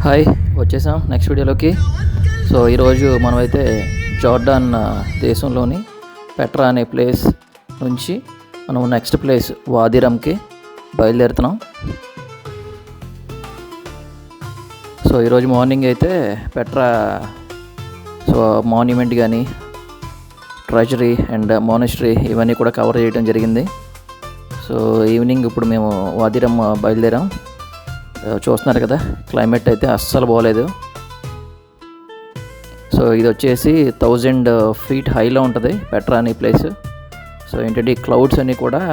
Hi, వచ్చేసాం next వీడియోలోకి. So ఈరోజు మనమైతే జార్డాన్ దేశంలోని పెట్రా అనే ప్లేస్ నుంచి మనం నెక్స్ట్ ప్లేస్ వాదిరంకి బయలుదేరుతున్నాం. సో ఈరోజు మార్నింగ్ అయితే పెట్రా మాన్యుమెంట్ కానీ ట్రెజరీ అండ్ మోనస్ట్రీ ఇవన్నీ కూడా కవర్ చేయడం జరిగింది. సో ఈవినింగ్ ఇప్పుడు మేము వాదిరం బయలుదేరాం. చూస్తున్నారు కదా, క్లైమేట్ అయితే అస్సలు బాగోలేదు. సో ఇది వచ్చేసి 1000 feet హైలో ఉంటుంది పెట్రా అనే ప్లేస్. సో ఏంటంటే ఈ క్లౌడ్స్ అన్నీ కూడా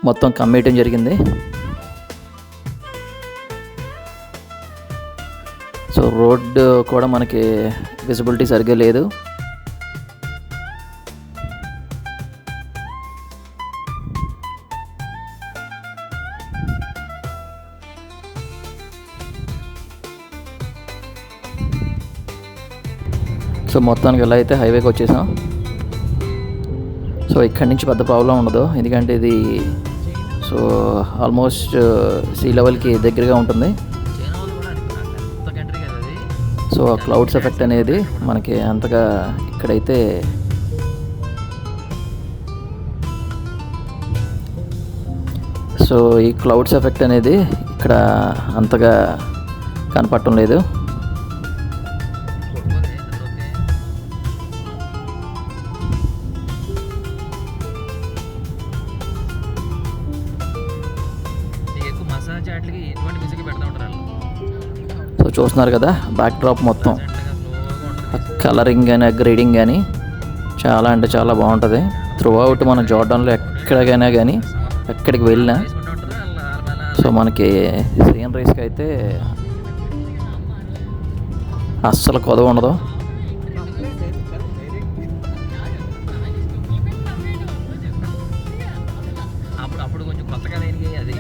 మొత్తం కమ్మేయటం జరిగింది. సో రోడ్డు కూడా మనకి విజిబిలిటీ సరిగ్గా లేదు. సో మొత్తానికి ఎలా అయితే హైవేకి వచ్చేసాం. సో ఇక్కడి నుంచి పెద్ద ప్రాబ్లం ఉండదు, ఎందుకంటే ఇది సో ఆల్మోస్ట్ సీ లెవెల్కి దగ్గరగా ఉంటుంది. సో ఆ క్లౌడ్స్ ఎఫెక్ట్ అనేది మనకి అంతగా ఇక్కడైతే సో ఈ క్లౌడ్స్ ఎఫెక్ట్ అనేది ఇక్కడ అంతగా కనపడటం లేదు. సో చూస్తున్నారు కదా, బ్యాక్ డ్రాప్ మొత్తం కలరింగ్ కానీ గ్రేడింగ్ కానీ చాలా అంటే చాలా బాగుంటుంది. త్రూ అవుట్ మన జార్డాన్లో ఎక్కడికైనా కానీ ఎక్కడికి వెళ్ళినా సో మనకి సీనరీస్కి అయితే అస్సలు కొదవ ఉండదు. అప్పుడు కొంచెం కొత్తగా అది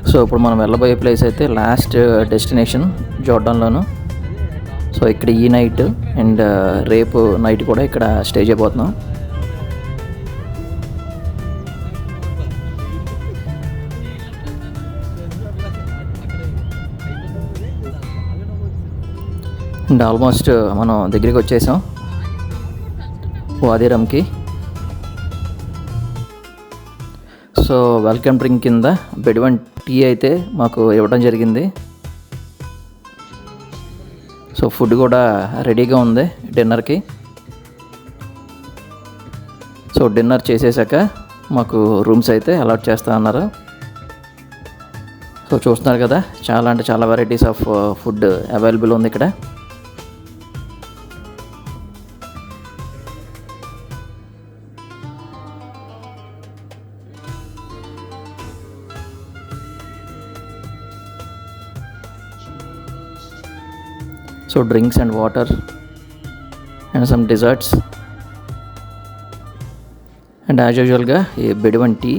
సో ఇప్పుడు మనం వెళ్ళబోయే ప్లేస్ అయితే లాస్ట్ డెస్టినేషన్ జార్డాన్లోను. సో ఇక్కడ ఈ నైట్ అండ్ రేపు నైట్ కూడా ఇక్కడ స్టే చేయబోతున్నాం. అండ్ ఆల్మోస్ట్ మనం దగ్గరికి వచ్చేసాం వాదిరంకి. సో వెల్కమ్ డ్రింక్ కింద బెడ్వన్ టీ అయితే మాకు ఇవ్వడం జరిగింది. సో ఫుడ్ కూడా రెడీగా ఉంది డిన్నర్కి. సో డిన్నర్ చేసేసాక మాకు రూమ్స్ అయితే అలాట్ చేస్తా అన్నారు. సో చూస్తున్నారు కదా, చాలా అంటే చాలా వెరైటీస్ ఆఫ్ ఫుడ్ అవైలబుల్ ఉంది ఇక్కడ. So drinks and water and some desserts and as యూజువల్గా ఈ బెడ్వన్ టీ.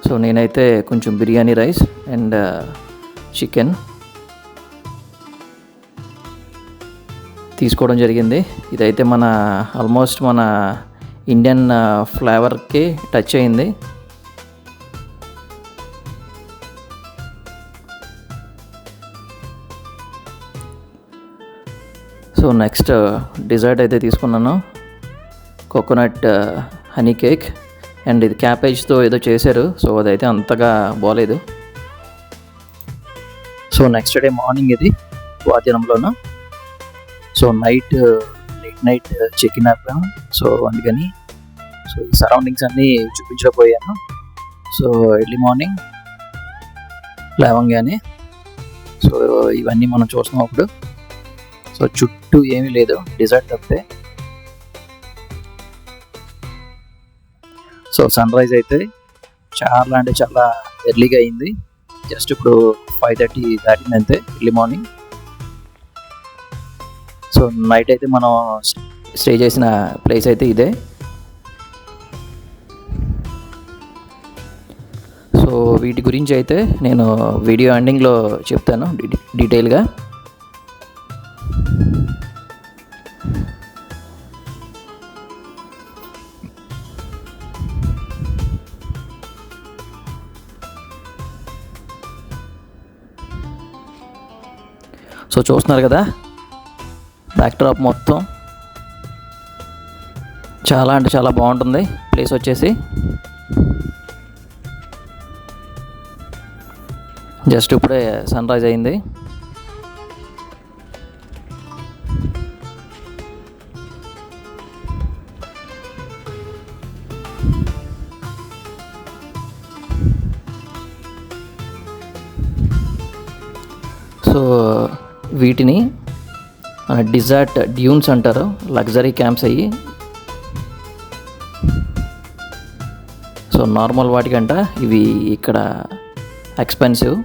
సో నేనైతే కొంచెం బిర్యానీ రైస్ అండ్ చికెన్ తీసుకోవడం జరిగింది. ఇదైతే మన ఆల్మోస్ట్ మన ఇండియన్ ఫ్లేవర్కి టచ్ అయింది. సో నెక్స్ట్ డిజర్ట్ అయితే తీసుకున్నాను, కోకోనట్ హనీ కేక్. అండ్ ఇది క్యాబేజ్తో ఏదో చేశారు, సో అదైతే అంతగా బాగలేదు. సో నెక్స్ట్ డే మార్నింగ్ ఇది వాద్యనంలోను. సో లేట్ నైట్ చెక్-ఇన్ అయిపోయాం. సో అందుకని సో ఈ సరౌండింగ్స్ అన్నీ చూపించకపోయాను. సో ఎర్లీ మార్నింగ్ లేవంగానే సో ఇవన్నీ మనం చూస్తున్నాం అప్పుడు. సో చుట్టూ ఏమీ లేదు, డిజర్ట్ తప్పితే. సో సన్ రైజ్ అయితే చాలా అంటే చాలా ఎర్లీగా అయింది. జస్ట్ ఇప్పుడు 5:30 దాటింది అంతే ఎర్లీ మార్నింగ్. సో నైట్ అయితే మనం స్టే చేసిన ప్లేస్ అయితే ఇదే. వీటి గురించి అయితే నేను వీడియో ఎండింగ్లో చెప్తాను డీటెయిల్గా. సో చూస్తున్నారు కదా, బ్యాక్ డ్రాప్ మొత్తం చాలా అంటే చాలా బాగుంటుంది. ప్లేస్ వచ్చేసి జస్ట్ ఇప్పుడే సన్ రైజ్ అయింది. సో వీటిని డిజర్ట్ డ్యూన్స్ అంటారు, లగ్జరీ క్యాంప్స్ అయ్యి. సో నార్మల్ వాటికంట ఇవి ఇక్కడ ఎక్స్పెన్సివ్.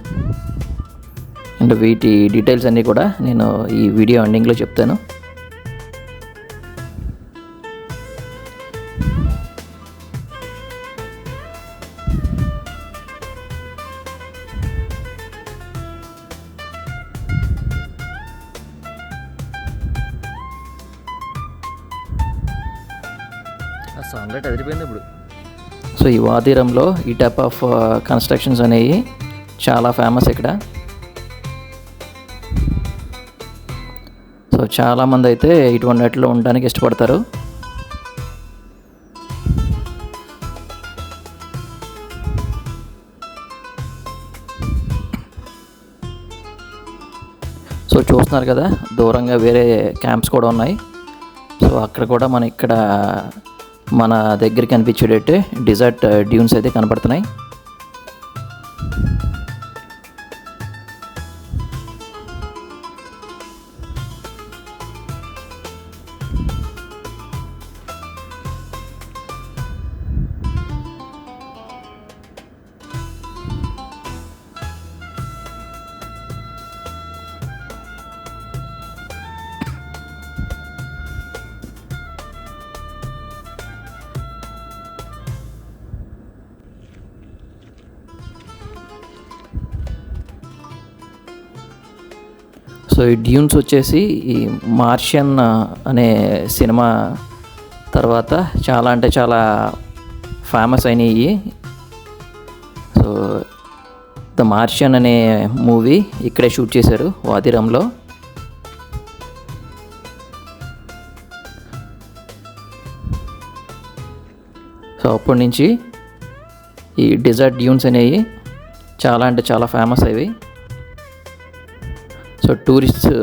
అండ్ వీటి డీటెయిల్స్ అన్నీ కూడా నేను ఈ వీడియో ఎండింగ్లో చెప్తాను. సన్లైట్ అదిరిపోయింది ఇప్పుడు. సో ఈ వాదిరంలో ఈ టైప్ ఆఫ్ కన్స్ట్రక్షన్స్ అనేవి చాలా ఫేమస్ ఇక్కడ. సో చాలామంది అయితే ఇటువంటి వాటిలో ఉండడానికి ఇష్టపడతారు. సో చూస్తున్నారు కదా, దూరంగా వేరే క్యాంప్స్ కూడా ఉన్నాయి. సో అక్కడ కూడా మన దగ్గరికి కనిపించేటట్టే డిజర్ట్ డ్యూన్స్ అయితే కనపడుతున్నాయి. సో ఈ డ్యూన్స్ వచ్చేసి ఈ మార్షియన్ అనే సినిమా తర్వాత చాలా అంటే చాలా ఫేమస్ అయినాయి. సో ద మార్షియన్ అనే మూవీ ఇక్కడే షూట్ చేశారు, వాదిరంలో. సో అప్పటి నుంచి ఈ డిజర్ట్ డ్యూన్స్ అనేవి చాలా అంటే చాలా ఫేమస్ అయ్యి. సో టూరిస్ట్స్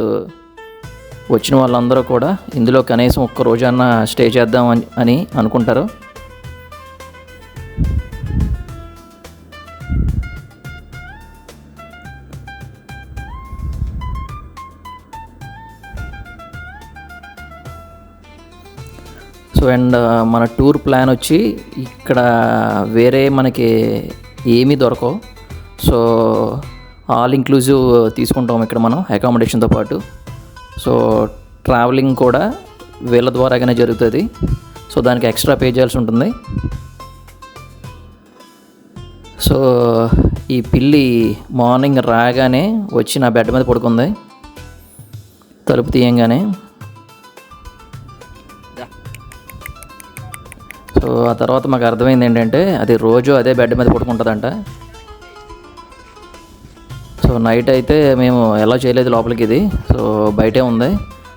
వచ్చిన వాళ్ళందరూ కూడా ఇందులో కనీసం ఒక్క రోజన్నా స్టే చేద్దాం అని అనుకుంటారు. సో అండ్ మన టూర్ ప్లాన్ వచ్చి ఇక్కడ వేరే మనకి ఏమీ దొరకవు. సో ఆల్ ఇంక్లూజివ్ తీసుకుంటాం ఇక్కడ మనం అకామిడేషన్తో పాటు. సో ట్రావెలింగ్ కూడా వీళ్ళ ద్వారాగానే జరుగుతుంది. సో దానికి ఎక్స్ట్రా పే చేయాల్సి ఉంటుంది. సో ఈ పిల్లి మార్నింగ్ రాగానే వచ్చి నా బెడ్ మీద పడుకుంది, తలుపు తీయంగానే. సో ఆ తర్వాత మాకు అర్థమైంది ఏంటంటే అది రోజు అదే బెడ్ మీద పడుకుంటుందంట. సో నైట్ అయితే మేము ఎలా చేయలేదు లోపలికి, ఇది సో బయటే ఉంది.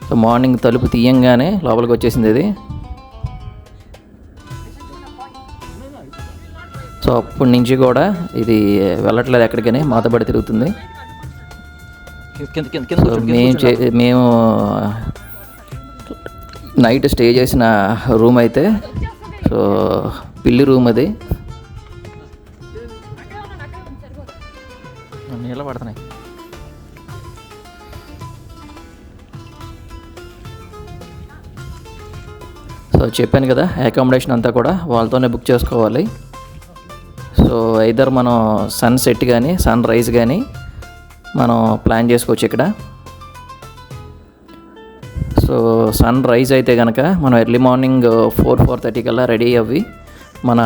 సో మార్నింగ్ తలుపు తీయంగానే లోపలికి వచ్చేసింది ఇది. సో అప్పటి నుంచి కూడా ఇది వెళ్ళట్లేదు ఎక్కడికని, మాతో పడి తిరుగుతుంది. మేము నైట్ స్టే చేసిన రూమ్ అయితే సో పిల్లి రూమ్ అది. నీళ్ళ పడుతున్నాయి. సో చెప్పాను కదా, అకామిడేషన్ అంతా కూడా వాళ్ళతోనే బుక్ చేసుకోవాలి. సో ఐదర్ మనం సన్ సెట్ కానీ సన్ రైజ్ కానీ మనం ప్లాన్ చేసుకోవచ్చు ఇక్కడ. సో సన్ రైజ్ అయితే కనుక మనం ఎర్లీ మార్నింగ్ 4-4:30 కల్లా రెడీ అవ్వి మన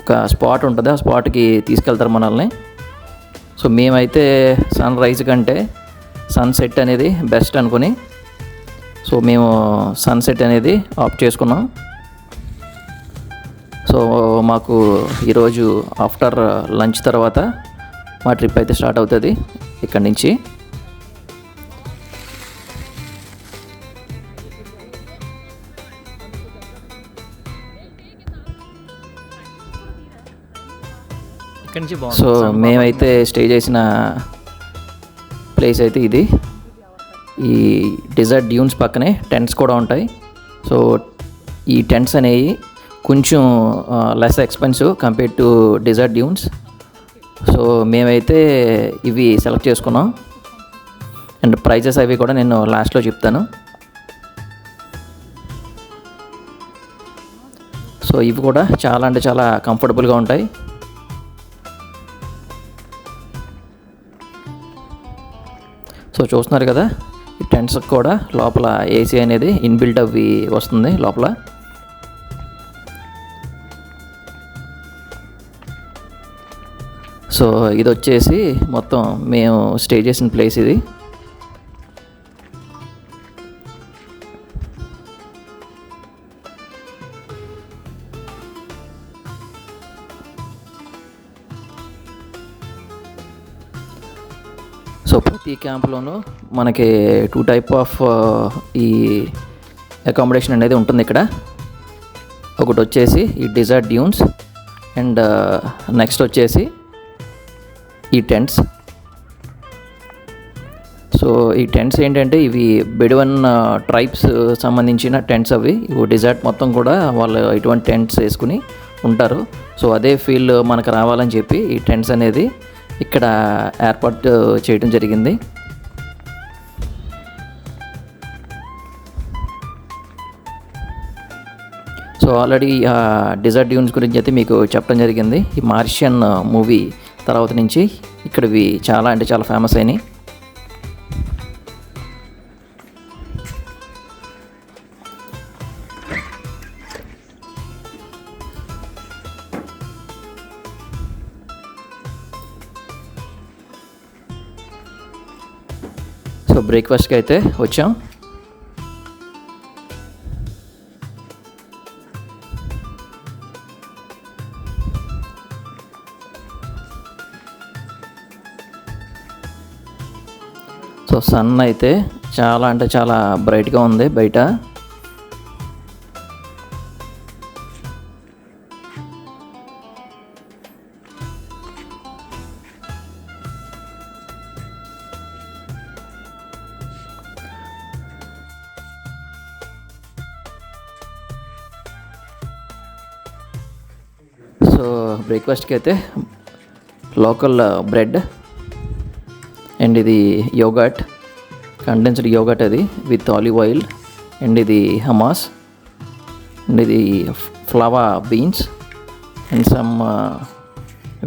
ఒక స్పాట్ ఉంటుంది, ఆ స్పాట్కి తీసుకెళ్తారు మనల్ని. సో మేమైతే సన్ రైజ్ కంటే సన్సెట్ అనేది బెస్ట్ అనుకుని సో మేము సన్సెట్ అనేది ఆప్ట్ చేసుకున్నాం. సో మాకు ఈరోజు ఆఫ్టర్ లంచ్ తర్వాత మా ట్రిప్ అయితే స్టార్ట్ అవుతుంది ఇక్కడి నుంచి. ఇక్కడి నుంచి సో మేమైతే స్టే చేసిన ప్లేస్ అయితే ఇది. ఈ డెజర్ట్ డ్యూన్స్ పక్కనే టెంట్స్ కూడా ఉంటాయి. సో ఈ టెంట్స్ అనేవి కొంచెం less expensive compare to desert dunes. So మేమైతే ఇవి సెలెక్ట్ చేసుకున్నాం అండ్ ప్రైజెస్ అవి కూడా నేను లాస్ట్లో చెప్తాను. సో ఇవి కూడా చాలా అంటే చాలా కంఫర్టబుల్గా ఉంటాయి. సో చూస్తున్నారు కదా, ఈ టెంట్స్కి కూడా లోపల ఏసీ అనేది ఇన్బిల్ట్ అవి వస్తుంది లోపల. సో ఇది వచ్చేసి మొత్తం మేము స్టే చేసిన ప్లేస్ ఇది. సో ప్రతి క్యాంప్లోనూ మనకి 2 టైప్ ఆఫ్ ఈ అకామిడేషన్ అనేది ఉంటుంది ఇక్కడ. ఒకటి వచ్చేసి ఈ డెజర్ట్ డ్యూన్స్ అండ్ నెక్స్ట్ వచ్చేసి ఈ టెంట్స్. సో ఈ టెంట్స్ ఏంటంటే ఇవి బెడువన్ ట్రైబ్స్ సంబంధించిన టెంట్స్ అవి. ఇవి డెజర్ట్ మొత్తం కూడా వాళ్ళు ఇటువంటి టెంట్స్ వేసుకుని ఉంటారు. సో అదే ఫీల్ మనకు రావాలని చెప్పి ఈ టెంట్స్ అనేది ఇక్కడ ఏర్పాటు చేయడం జరిగింది. సో ఆల్రెడీ డెజర్ట్ డ్యూన్స్ గురించి అయితే మీకు చెప్పడం జరిగింది. ఈ మార్షియన్ మూవీ తర్వాత నుంచి ఇక్కడవి చాలా అంటే చాలా ఫేమస్ అయినాయి. సో బ్రేక్ఫాస్ట్కి అయితే వచ్చాం. సో సన్ అయితే చాలా అంటే చాలా బ్రైట్గా ఉంది బయట. సో బ్రేక్ఫాస్ట్కి అయితే లోకల్ బ్రెడ్ అండ్ ఇది యోగట్, కండెన్స్డ్ యోగట్ అది విత్ ఆలివ్ ఆయిల్, అండ్ ఇది హమాస్, అండ్ ఇది fava beans and some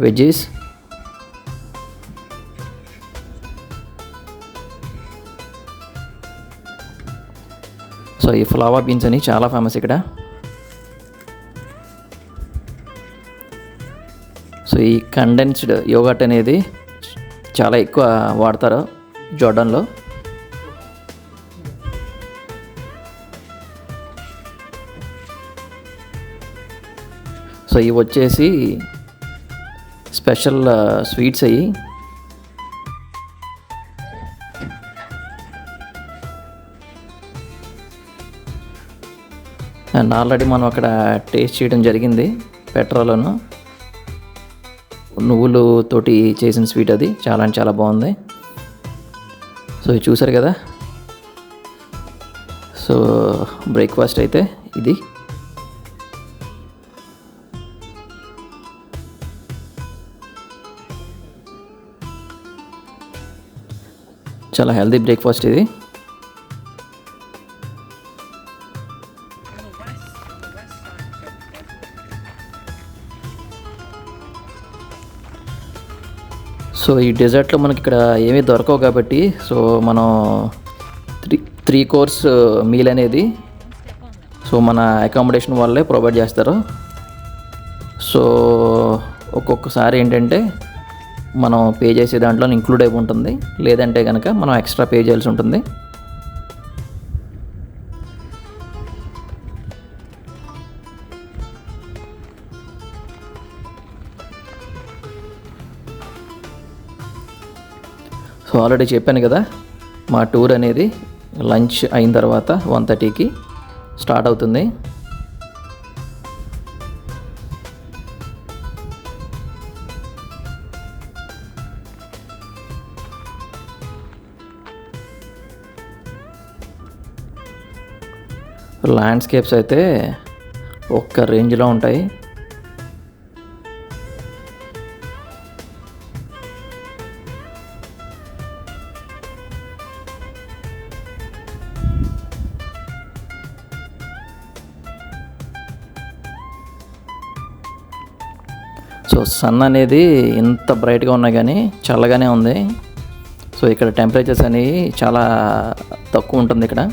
veggies. So ఈ ఫ్లవా బీన్స్ అని చాలా ఫేమస్ ఇక్కడ. సో ఈ కండెన్స్డ్ యోగట్ అనేది చాలా ఎక్కువ వాడతారు జోర్డాన్లో. సో ఇవి వచ్చేసి స్పెషల్ స్వీట్స్ అయ్యి. అండ్ ఆల్రెడీ మనం అక్కడ టేస్ట్ చేయడం జరిగింది. పెట్రోలను నువ్వులు తోటి చేసిన స్వీట్ అది చాలా అంటే చాలా బాగుంది. సో ఇది చూసారు కదా. సో బ్రేక్ఫాస్ట్ అయితే ఇది. చాలా హెల్తీ బ్రేక్ఫాస్ట్ ఇది. సో ఈ డెజర్ట్లో మనకి ఇక్కడ ఏమీ దొరకవు కాబట్టి సో మనం త్రీ కోర్స్ మీల్ అనేది సో మన అకామిడేషన్ వాళ్ళే ప్రొవైడ్ చేస్తారు. సో ఒక్కొక్కసారి ఏంటంటే మనం పే చేసే దాంట్లో ఇంక్లూడ్ అయి ఉంటుంది, లేదంటే కనుక మనం ఎక్స్ట్రా పే చేయాల్సి ఉంటుంది. సో ఆల్రెడీ చెప్పాను కదా, మా టూర్ అనేది లంచ్ అయిన తర్వాత 1:30కి స్టార్ట్ అవుతుంది. ల్యాండ్స్కేప్స్ అయితే ఒక్క రేంజ్లో ఉంటాయి. సో సన్ అనేది ఇంత బ్రైట్గా ఉన్నా కానీ చల్లగానే ఉంది. సో ఇక్కడ టెంపరేచర్స్ అనేవి చాలా తక్కువ ఉంటుంది ఇక్కడ.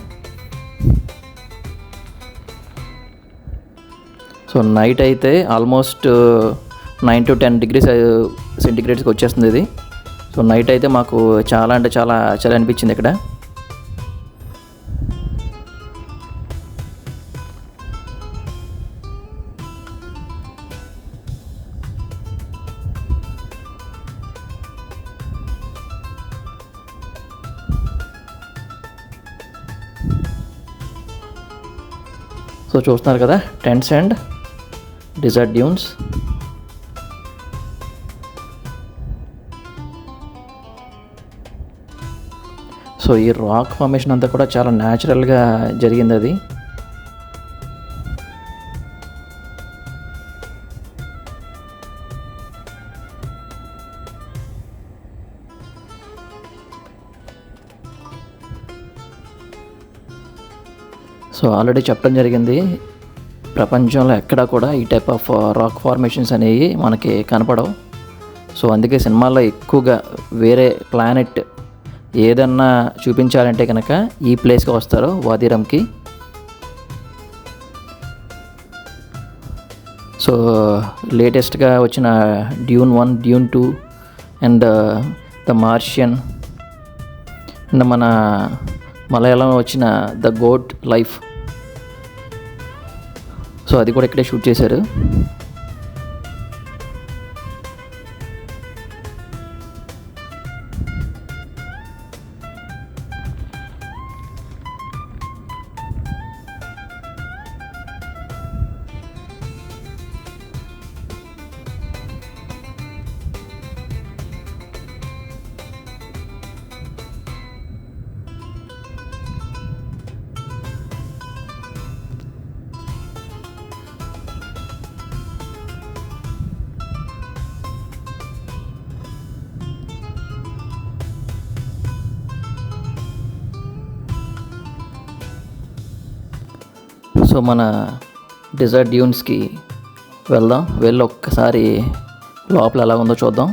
సో నైట్ అయితే ఆల్మోస్ట్ 9 to 10 degrees సెంటిగ్రేడ్స్కి వచ్చేస్తుంది ఇది. సో నైట్ అయితే మాకు చాలా అంటే చాలా చలి అనిపించింది ఇక్కడ. సో చూస్తున్నారు కదా, tents and desert dunes. So ఈ రాక్ ఫార్మేషన్ అంతా కూడా చాలా న్యాచురల్గా జరిగింది అది. సో ఆల్రెడీ చెప్పడం జరిగింది, ప్రపంచంలో ఎక్కడా కూడా ఈ టైప్ ఆఫ్ రాక్ ఫార్మేషన్స్ అనేవి మనకి కనపడవు. సో అందుకే సినిమాల్లో ఎక్కువగా వేరే ప్లానెట్ ఏదన్నా చూపించాలంటే కనుక ఈ ప్లేస్కి వస్తారు, వాదిరంకి. సో లేటెస్ట్గా వచ్చిన Dune 1, Dune 2 and the Martian and మన మలయాళంలో వచ్చిన ద గోట్ లైఫ్, సో అది కూడా ఇక్కడే షూట్ చేశారు. సో మన డిజర్ట్ డ్యూన్స్కి వెళ్దాం, వెళ్ళి ఒక్కసారి లోపల ఎలా ఉందో చూద్దాం.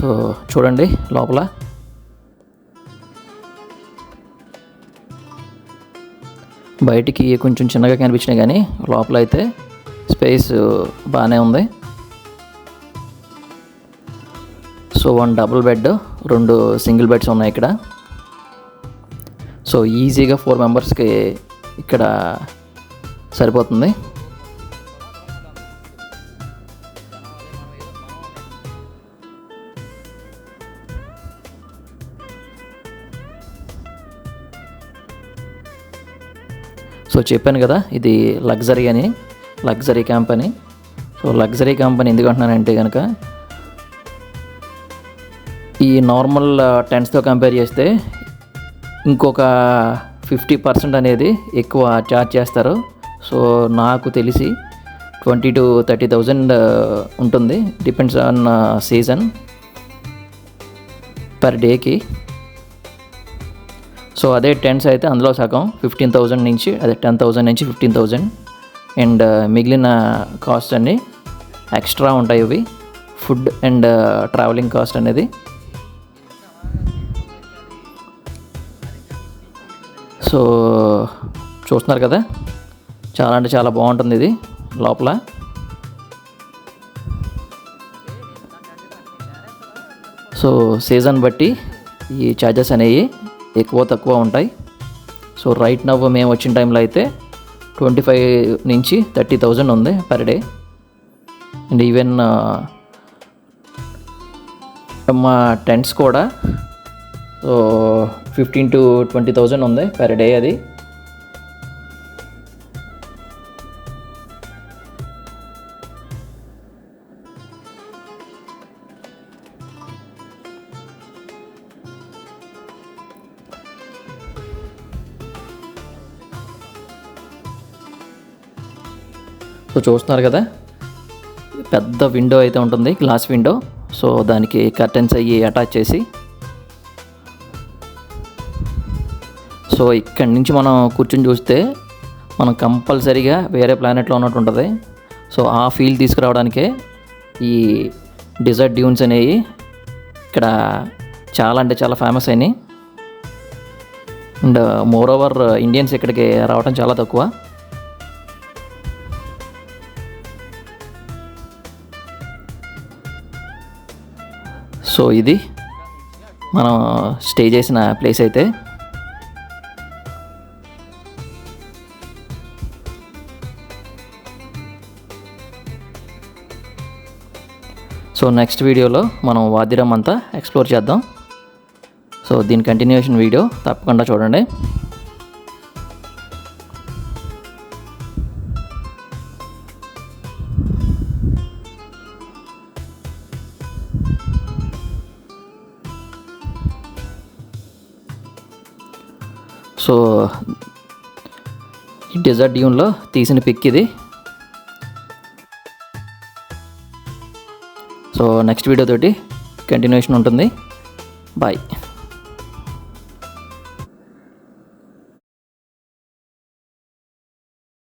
సో చూడండి లోపల బయటికి కొంచెం చిన్నగా కనిపించినాయి, కానీ లోపల అయితే స్పేస్ బాగానే ఉంది. So 1 double bed, 2 single beds ఉన్నాయి ఇక్కడ. సో ఈజీగా 4 మెంబర్స్కి ఇక్కడ సరిపోతుంది. సో చెప్పాను కదా, ఇది లగ్జరీ క్యాంప్ అని. సో లగ్జరీ క్యాంప్ అని ఎందుకు అంటున్నానంటే కనుక, ఈ నార్మల్ టెంట్స్తో కంపేర్ చేస్తే ఇంకొక 50% అనేది ఎక్కువ ఛార్జ్ చేస్తారు. సో నాకు తెలిసి 20,000 to 30,000 ఉంటుంది, డిపెండ్స్ ఆన్ సీజన్, పర్ డేకి. సో అదే టెంట్స్ అయితే అందులో సగం 15,000 నుంచి, అదే 10,000 నుంచి 15,000. అండ్ మిగిలిన కాస్ట్ అన్నీ ఎక్స్ట్రా ఉంటాయి. ఇవి ఫుడ్ అండ్ ట్రావెలింగ్ కాస్ట్ అనేది. సో చూస్తున్నారు కదా, చాలా అంటే చాలా బాగుంటుంది ఇది లోపల. సో సీజన్ బట్టి ఈ ఛార్జెస్ అనేవి ఎక్కువ తక్కువ ఉంటాయి. సో రైట్ నవ్ మేము వచ్చిన టైంలో అయితే 25 నుంచి 30,000 ఉంది పర్ డే. అండ్ ఈవెన్ మా టెంట్స్ కూడా సో 15 to 20,000 ఉంది పర్ డే అది. సో చూస్తున్నారు కదా, పెద్ద విండో అయితే ఉంటుంది, గ్లాస్ విండో. సో దానికి కర్టెన్స్ అయ్యి అటాచ్ చేసి, సో ఇక్కడి నుంచి మనం కూర్చొని చూస్తే మనం కంపల్సరీగా వేరే ప్లానెట్లో ఉన్నట్టు ఉంటుంది. సో ఆ ఫీల్ తీసుకురావడానికే ఈ డిజర్ట్ డ్యూన్స్ అనేవి ఇక్కడ చాలా అంటే చాలా ఫేమస్ అయినాయి. అండ్ మోర్ ఓవర్ ఇండియన్స్ ఇక్కడికి రావడం చాలా తక్కువ. సో ఇది మనం స్టే చేసిన ప్లేస్ అయితే. సో నెక్స్ట్ వీడియోలో మనం వాదిరాం అంతా ఎక్స్ప్లోర్ చేద్దాం. సో దీని కంటిన్యూషన్ వీడియో తప్పకుండా చూడండి. సో ఈ డెజర్ట్ డ్యూన్లో తీసిన పిక్ ఇది. సో నెక్స్ట్ వీడియో తోటి కంటిన్యూషన్ ఉంటుంది. బాయ్.